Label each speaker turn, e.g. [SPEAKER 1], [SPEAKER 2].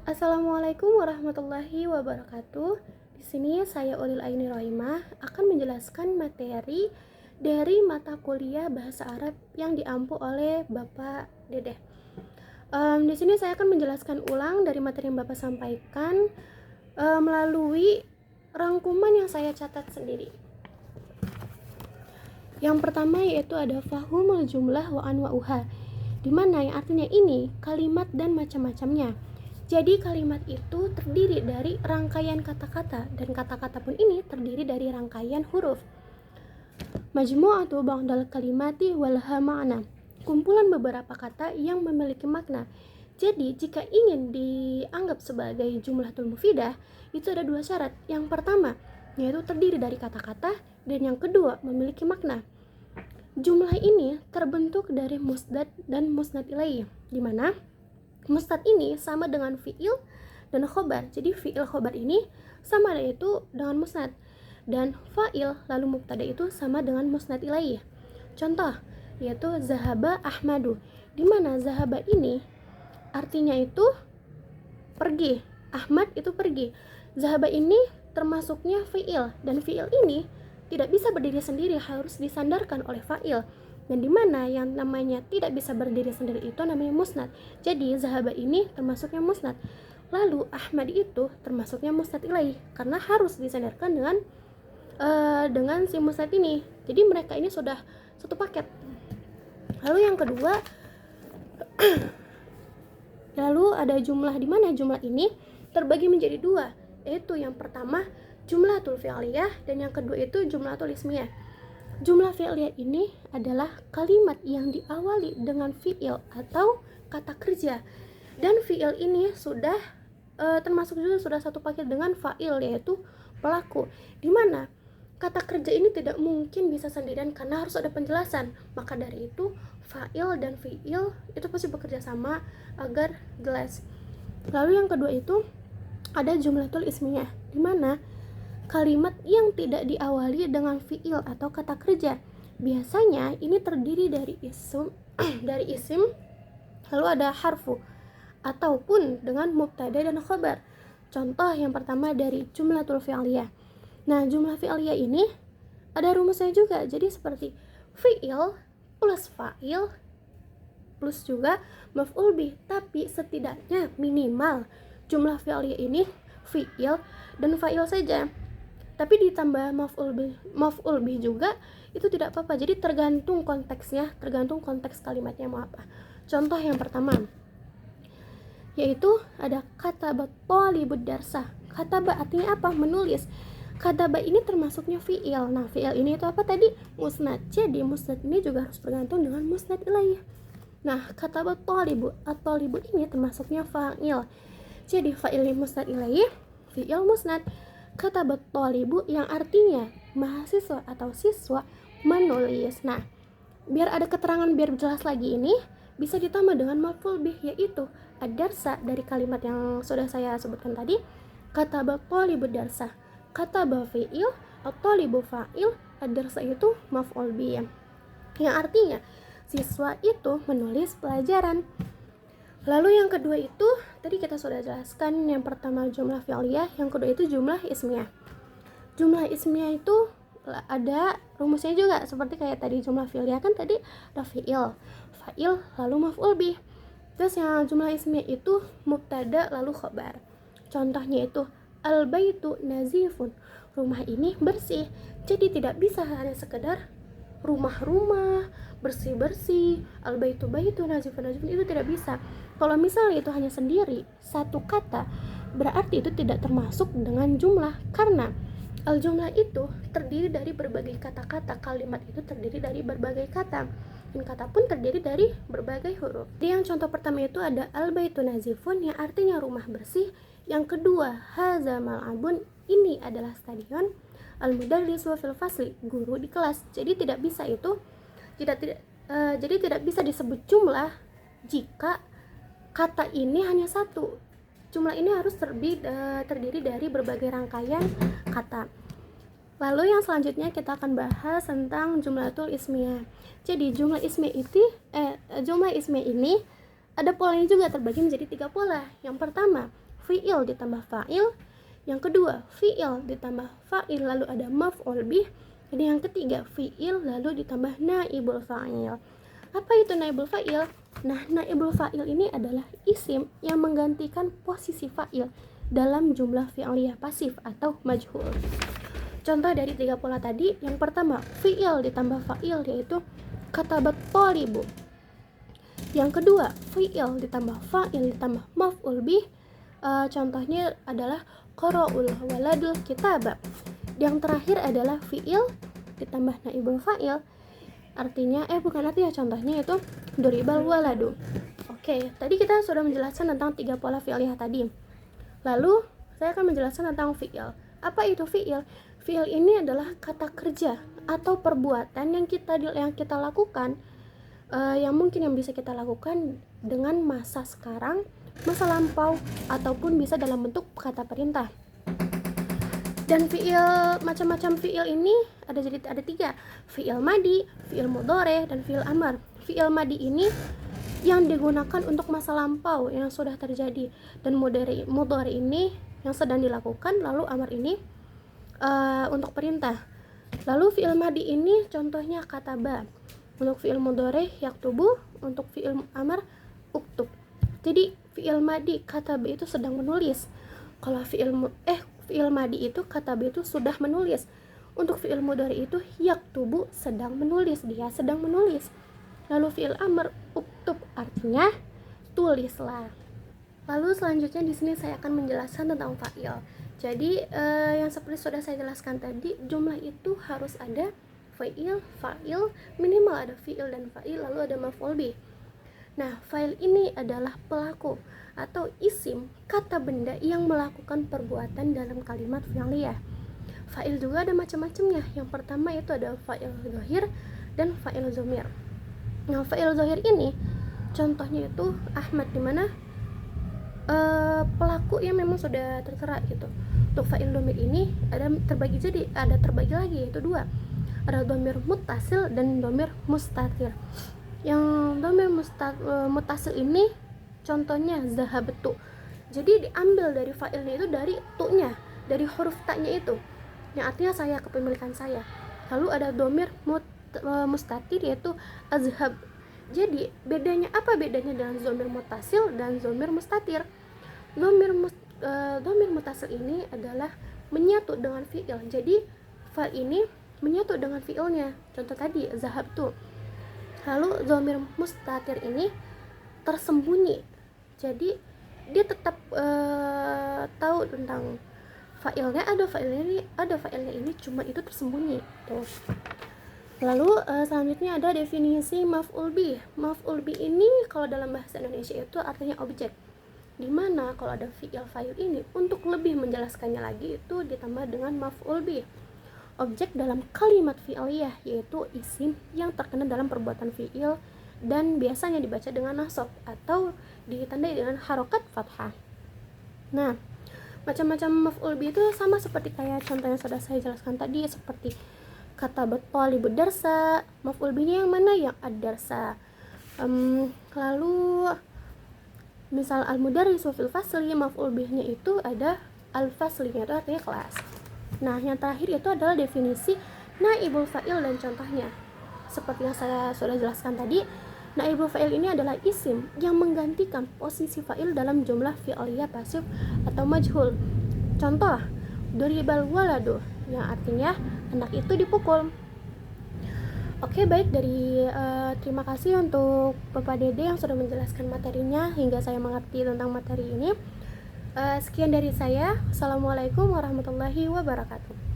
[SPEAKER 1] Assalamualaikum warahmatullahi wabarakatuh. Di sini saya Ulil Aini Rohimah akan menjelaskan materi dari mata kuliah Bahasa Arab yang diampu oleh Bapak Dedeh. Di sini saya akan menjelaskan ulang dari materi yang Bapak sampaikan melalui rangkuman yang saya catat sendiri. Yang pertama yaitu ada fahumul jumlah wa anwa'uha, di mana yang artinya ini kalimat dan macam-macamnya. Jadi kalimat itu terdiri dari rangkaian kata-kata dan kata-kata pun ini terdiri dari rangkaian huruf. Majmu'atu ba'dal kalimati walha ma'na, kumpulan beberapa kata yang memiliki makna. Jadi jika ingin dianggap sebagai jumlatul mufidah, itu ada dua syarat. Yang pertama yaitu terdiri dari kata-kata, dan yang kedua memiliki makna. Jumlah ini terbentuk dari musnad dan musnad ilaih, di mana musnad ini sama dengan fi'il dan khobar. Jadi fi'il khobar ini sama yaitu dengan musnad, dan fa'il lalu mubtada itu sama dengan musnad ilaih. Contoh yaitu zahaba ahmadu, di mana zahaba ini artinya itu pergi, Ahmad itu pergi. Zahaba ini termasuknya fi'il, dan fi'il ini tidak bisa berdiri sendiri, harus disandarkan oleh fa'il. Dan dimana yang namanya tidak bisa berdiri sendiri itu namanya musnad. Jadi zahaba ini termasuknya musnad. Lalu Ahmad itu termasuknya musnad ilaih, karena harus disandarkan dengan si musnad ini. Jadi mereka ini sudah satu paket. Lalu yang kedua lalu ada jumlah, di mana jumlah ini terbagi menjadi dua, yaitu yang pertama jumlatul fi'liyah dan yang kedua itu jumlatul ismiyah. Jumlah fi'liyah ini adalah kalimat yang diawali dengan fi'il atau kata kerja, dan fi'il ini sudah termasuk juga sudah satu paket dengan fa'il yaitu pelaku, dimana kata kerja ini tidak mungkin bisa sendirian karena harus ada penjelasan. Maka dari itu fa'il dan fi'il itu pasti bekerja sama agar jelas. Lalu yang kedua itu ada jumlatul ismiyah, di mana kalimat yang tidak diawali dengan fi'il atau kata kerja. Biasanya ini terdiri dari isim lalu ada harfu ataupun dengan mubtada dan khabar. Contoh yang pertama dari jumlatul fi'liyah. Nah, jumlah fi'liyah ini ada rumusnya juga. Jadi seperti fi'il plus fa'il plus juga maf'ul bih, tapi setidaknya minimal jumlah fi'liyah ini fi'il dan fa'il saja. Tapi ditambah maf'ul bih juga itu tidak apa-apa. Jadi tergantung konteksnya, tergantung konteks kalimatnya mau apa. Contoh yang pertama yaitu ada kataba thalibud darsah. Kataba artinya apa? Menulis. Kataba ini termasuknya fi'il. Nah, fi'il ini itu apa tadi? Musnad. Jadi musnad ini juga harus bergantung dengan musnad ilaih. Nah, kataba thalibu, at-thalibu ini termasuknya fa'il. Jadi fa'il musnad ilaih, fi'il musnad. Kataba thalibu yang artinya mahasiswa atau siswa menulis. Nah, biar ada keterangan, biar jelas lagi, ini bisa ditambah dengan maf'ul bih yaitu ad-darsa dari kalimat yang sudah saya sebutkan tadi. Kataba thalibu darsa, kataba fi'il, at-thalibu fa'il, ad-darsa itu maf'ul bih yang artinya siswa itu menulis pelajaran. Lalu yang kedua itu tadi kita sudah jelaskan, yang pertama jumlah fi'liyah, yang kedua itu jumlah ismiyah. Jumlah ismiyah itu ada rumusnya juga seperti kayak tadi jumlah fi'liyah, kan tadi ada fi'il, fa'il lalu maf'ul bih. Terus yang jumlah ismiyah itu mubtada lalu khabar. Contohnya itu al-baitu nazifun, rumah ini bersih. Jadi tidak bisa hanya sekedar rumah-rumah bersih-bersih, al-baitu baitu nazifun nazifun, itu tidak bisa. Kalau misalnya itu hanya sendiri satu kata, berarti itu tidak termasuk dengan jumlah, karena al-jumlah itu terdiri dari berbagai kata-kata. Kalimat itu terdiri dari berbagai kata, dan kata pun terdiri dari berbagai huruf. Jadi yang contoh pertama itu ada al-baitu nazifun yang artinya rumah bersih. Yang kedua haza mal'abun, ini adalah stadion. Al-mudarris wa fil fasli, guru di kelas. Jadi tidak bisa itu jadi tidak bisa disebut jumlah jika kata ini hanya satu. Jumlah ini harus terdiri dari berbagai rangkaian kata. Lalu yang selanjutnya kita akan bahas tentang jumlatul ismiyah. Jadi jumlah ismiyah ini ada polanya juga, terbagi menjadi 3 pola. Yang pertama fi'il ditambah fa'il. Yang kedua, fi'il ditambah fa'il lalu ada maf'ul bih. Dan yang ketiga, fi'il lalu ditambah naibul fa'il. Apa itu naibul fa'il? Nah, naibul fa'il ini adalah isim yang menggantikan posisi fa'il dalam jumlah fi'liyah pasif atau majhul. Contoh dari 3 pola tadi, yang pertama, fi'il ditambah fa'il yaitu katabat thalibu. Yang kedua, fi'il ditambah fa'il ditambah maf'ul bih. Contohnya adalah qara'ul waladul kitaba. Yang terakhir adalah fi'il ditambah naibul fa'il. Contohnya itu duribal waladu. Oke, tadi kita sudah menjelaskan tentang 3 pola fi'liyah tadi. Lalu saya akan menjelaskan tentang fi'il. Apa itu fi'il? Fi'il ini adalah kata kerja atau perbuatan yang kita lakukan, yang bisa kita lakukan dengan masa sekarang, masa lampau, ataupun bisa dalam bentuk kata perintah. Dan macam-macam fi'il ini ada 3, fi'il madi, fi'il mudhari, dan fi'il amr. Fi'il madi ini yang digunakan untuk masa lampau yang sudah terjadi, dan mudhari ini yang sedang dilakukan, lalu amr ini untuk perintah. Lalu fi'il madi ini contohnya kataba, untuk fi'il mudhari yaktubu, untuk fi'il amr uktub. Jadi fi'il madi kataba itu sedang menulis. Kalau fi'il madi itu kataba itu sudah menulis. Untuk fi'il mudhari itu yaktubu sedang menulis, dia sedang menulis. Lalu fi'il amr uktub artinya tulislah. Lalu selanjutnya di sini saya akan menjelaskan tentang fa'il. Jadi yang seperti sudah saya jelaskan tadi, jumlah itu harus ada fa'il, minimal ada fi'il dan fa'il, lalu ada maf'ul bih. Nah, fa'il ini adalah pelaku atau isim kata benda yang melakukan perbuatan dalam kalimat fi'liyah. Fa'il juga ada macam-macamnya. Yang pertama itu ada fa'il zahir dan fa'il dhamir. Nah, fa'il zahir ini contohnya itu Ahmad, dimana pelaku yang memang sudah tertera gitu. Untuk fa'il dhamir ini ada terbagi lagi, yaitu 2. Ada dhamir muttasil dan dhamir mustatir. Yang dhamir muttasil ini contohnya zahabtu. Jadi diambil dari fa'ilnya itu dari tu-nya, dari huruf ta-nya itu, yang artinya saya, kepemilikan saya. Lalu ada dhamir mustatir yaitu azhab. Jadi apa bedanya dengan dhamir muttasil dan dhamir mustatir? Dhamir muttasil ini adalah menyatu dengan fi'il. Jadi fa'il ini menyatu dengan fi'ilnya. Contoh tadi zahabtu. Lalu dhamir mustatir ini tersembunyi. Jadi dia tetap tahu tentang fa'ilnya, ada fa'ilnya ini, cuma itu tersembunyi tuh. Lalu selanjutnya ada definisi maf'ul bih. Maf'ul bih ini kalau dalam bahasa Indonesia itu artinya objek, dimana kalau ada fi'il fa'il ini, untuk lebih menjelaskannya lagi itu ditambah dengan maf'ul bih. Objek dalam kalimat fi'liyah yaitu isim yang terkena dalam perbuatan fi'il dan biasanya dibaca dengan nasab atau ditandai dengan harokat fathah. Nah, macam-macam maf'ul bih itu sama seperti kayak contoh yang sudah saya jelaskan tadi, seperti katabat thalibud darsa. Maf'ul bihnya yang mana? Yang ad-darsa. Lalu misal al-mudarrisu fil fasli, maf'ul bihnya itu ada al-fasli, itu artinya kelas. Nah, yang terakhir itu adalah definisi naibul fa'il dan contohnya. Seperti yang saya sudah jelaskan tadi, naibul fa'il ini adalah isim yang menggantikan posisi fa'il dalam jumlah fi'liyah pasif atau majhul. Contoh, duribal waladu, yang artinya anak itu dipukul. Oke, baik, terima kasih untuk Bapak Dede yang sudah menjelaskan materinya hingga saya mengerti tentang materi ini. Sekian dari saya. Assalamualaikum warahmatullahi wabarakatuh.